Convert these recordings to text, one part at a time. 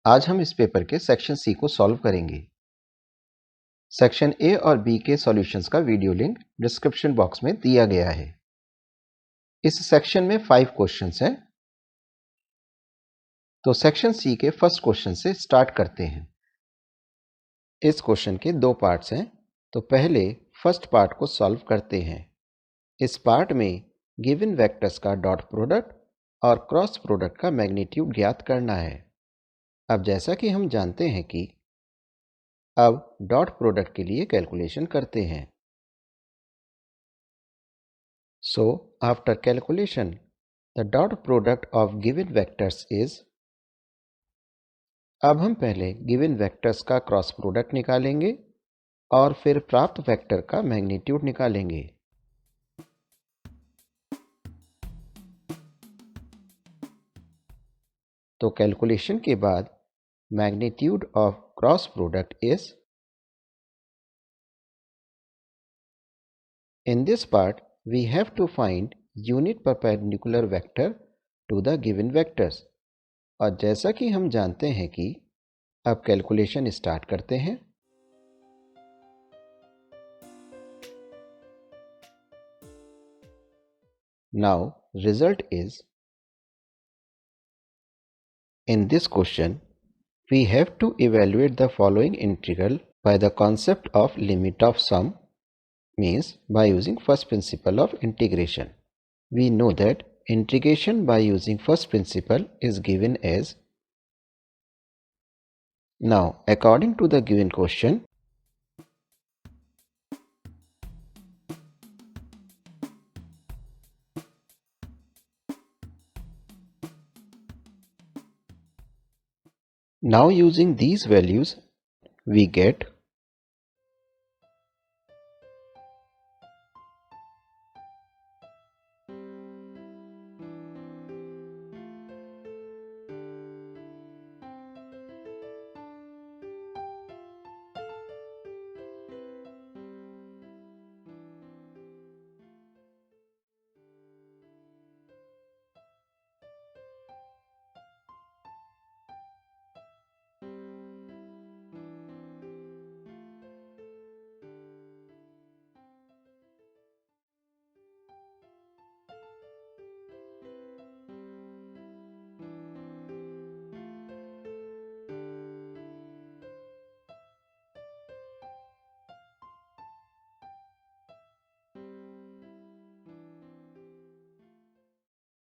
आज हम इस पेपर के सेक्शन सी को सॉल्व करेंगे। सेक्शन ए और बी के सॉल्यूशंस का वीडियो लिंक डिस्क्रिप्शन बॉक्स में दिया गया है। इस सेक्शन में 5 क्वेश्चंस हैं। तो सेक्शन सी के फर्स्ट क्वेश्चन से स्टार्ट करते हैं। इस क्वेश्चन के 2 पार्ट्स हैं, तो पहले फर्स्ट पार्ट को सॉल्व करते हैं। इस पार्ट में गिवन वेक्टर्स का डॉट प्रोडक्ट और क्रॉस प्रोडक्ट का मैग्नीट्यूड ज्ञात करना है। अब जैसा कि हम जानते हैं कि अब डॉट प्रोडक्ट के लिए कैलकुलेशन करते हैं। So, after calculation, the dot product of given vectors is। अब हम पहले गिवन वेक्टर्स का क्रॉस प्रोडक्ट निकालेंगे और फिर प्राप्त वेक्टर का मैग्नीट्यूड निकालेंगे। तो कैलकुलेशन के बाद magnitude of cross product is. In this part, we have to find unit perpendicular vector to the given vectors। और जैसा कि हम जानते हैं कि अब कैलकुलेशन स्टार्ट करते हैं। Now, result is, in this question, we have to evaluate the following integral by the concept of limit of sum, means by using first principle of integration. We know that integration by using first principle is given as। Now, according to the given question, now using these values, we get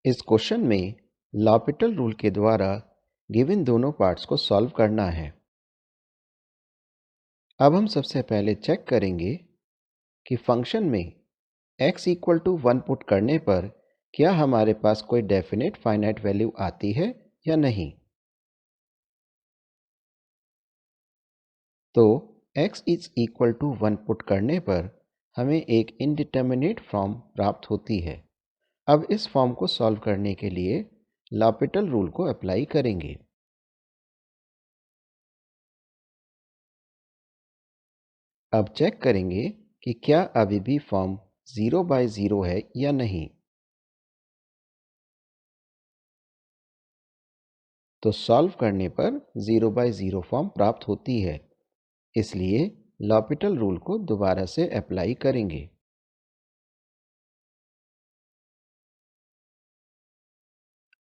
इस question में L'Hôpital rule के द्वारा given दोनों parts को solve करना है। अब हम सबसे पहले चेक करेंगे कि फंक्शन में x इक्वल टू 1 पुट करने पर क्या हमारे पास कोई डेफिनेट फाइनाइट वैल्यू आती है या नहीं। तो x is equal to 1 put करने पर हमें एक इनडिटर्मिनेट फॉर्म प्राप्त होती है। अब इस फॉर्म को सॉल्व करने के लिए लॉपिटल रूल को अप्लाई करेंगे। अब चेक करेंगे कि क्या अभी भी फॉर्म 0 बाय 0 है या नहीं। तो सॉल्व करने पर 0 बाय 0 फॉर्म प्राप्त होती है, इसलिए लॉपिटल रूल को दोबारा से अप्लाई करेंगे।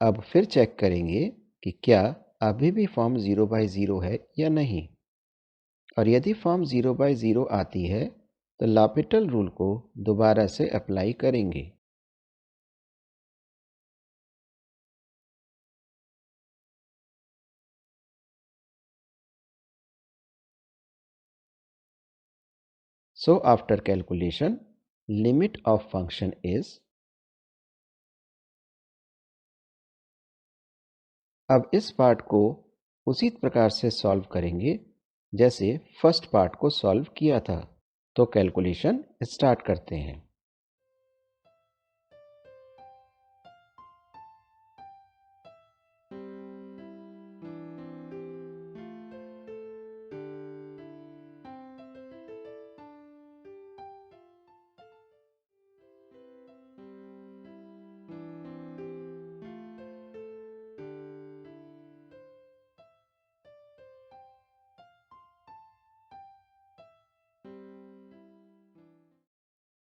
अब फिर चेक करेंगे कि क्या अभी भी फॉर्म 0 बाय 0 है या नहीं। और यदि फॉर्म 0 बाय 0 आती है तो लॉपिटल रूल को दोबारा से अप्लाई करेंगे। So after calculation, limit of function is। अब इस पार्ट को उसी प्रकार से सॉल्व करेंगे जैसे फर्स्ट पार्ट को सॉल्व किया था। तो कैलकुलेशन स्टार्ट करते हैं।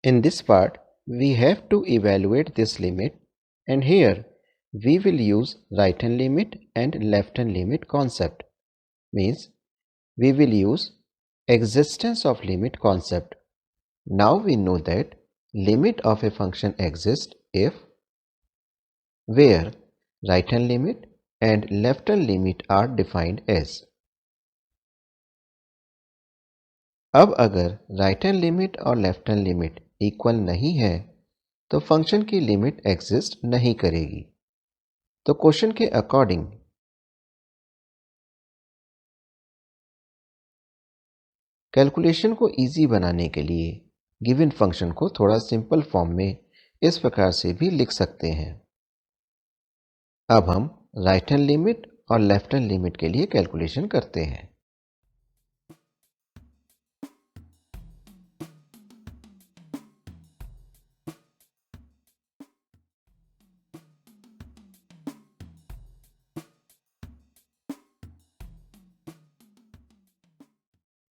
In this part, we have to evaluate this limit, and here we will use right hand limit and left hand limit concept. Means we will use existence of limit concept. Now we know that limit of a function exists if where right hand limit and left hand limit are defined as. अब अगर right hand limit और left hand limit equal नहीं है तो function की limit exist नहीं करेगी। तो क्वेश्चन के अकॉर्डिंग कैलकुलेशन को इजी बनाने के लिए गिवन फंक्शन को थोड़ा सिंपल फॉर्म में इस प्रकार से भी लिख सकते हैं। अब हम राइट हैंड लिमिट और लेफ्ट हैंड लिमिट के लिए कैलकुलेशन करते हैं।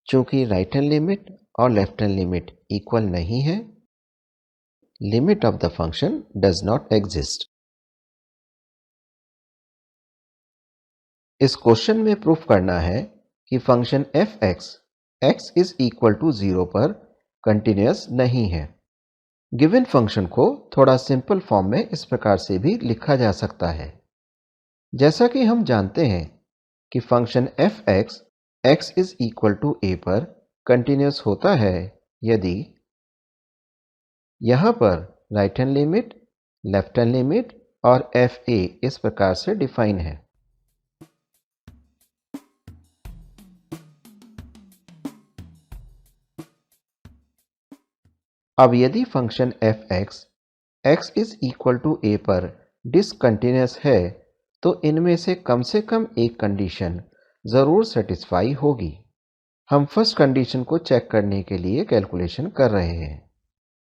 चूंकि राइट हैंड लिमिट और लेफ्ट हैंड लिमिट इक्वल नहीं है, limit of the function does not exist. इस क्वेश्चन में प्रूफ करना है कि function f(x) x is equal to 0 पर कंटिन्यूअस नहीं है। गिवन फंक्शन को थोड़ा सिंपल फॉर्म में इस प्रकार से भी लिखा जा सकता है। जैसा कि हम जानते हैं कि function f(x) x is equal to a पर कंटिन्यूअस होता है यदि यहां पर right hand limit, left hand limit और fa इस प्रकार से डिफाइन है। अब यदि function f(x) x is equal to a पर डिसकंटिन्यूअस है तो इनमें से कम एक कंडीशन जरूर सेटिस्फाई होगी। हम फर्स्ट कंडीशन को चेक करने के लिए कैलकुलेशन कर रहे हैं।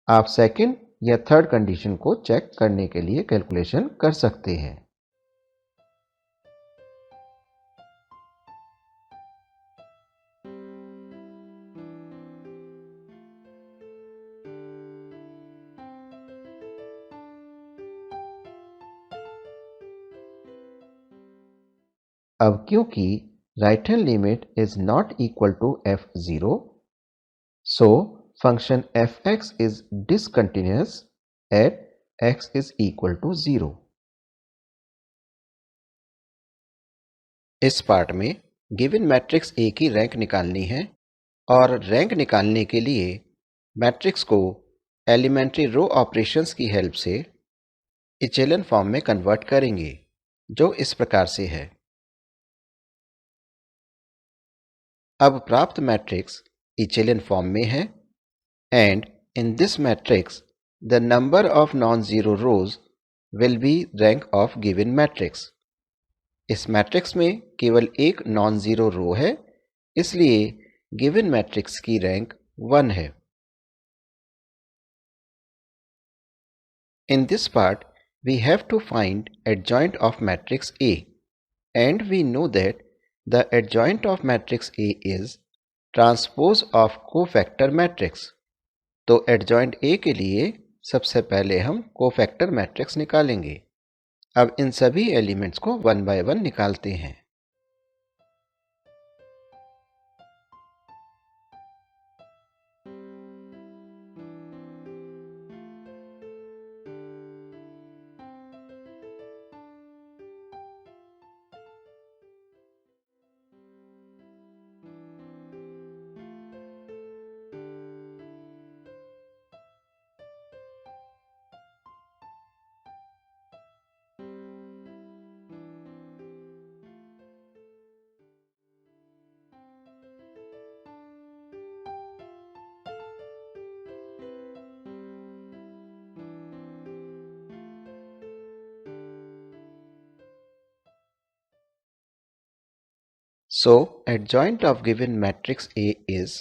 आप सेकंड या थर्ड कंडीशन को चेक करने के लिए कैलकुलेशन कर सकते हैं। अब क्योंकि right hand limit is not equal to f0, so function f(x) is discontinuous at x is equal to 0। इस पार्ट में गिवन मैट्रिक्स A की रैंक निकालनी है और रैंक निकालने के लिए मैट्रिक्स को एलिमेंट्री रो ऑपरेशंस की हेल्प से इचेलन फॉर्म में कन्वर्ट करेंगे, जो इस प्रकार से है। अब प्राप्त मैट्रिक्स इचेलन फॉर्म में है and in this matrix the number of non zero rose will be rank of given matrix. इस मैट्रिक्स में केवल एक नॉन जीरो रो है, इसलिए गिवन मैट्रिक्स की रैंक 1 है। In this part, we have to find adjoint of matrix A, and we know that the adjoint of matrix A is transpose of cofactor matrix. तो adjoint A के लिए सबसे पहले हम cofactor matrix निकालेंगे। अब इन सभी एलिमेंट्स को 1 by 1 निकालते हैं। So, adjoint of given matrix A is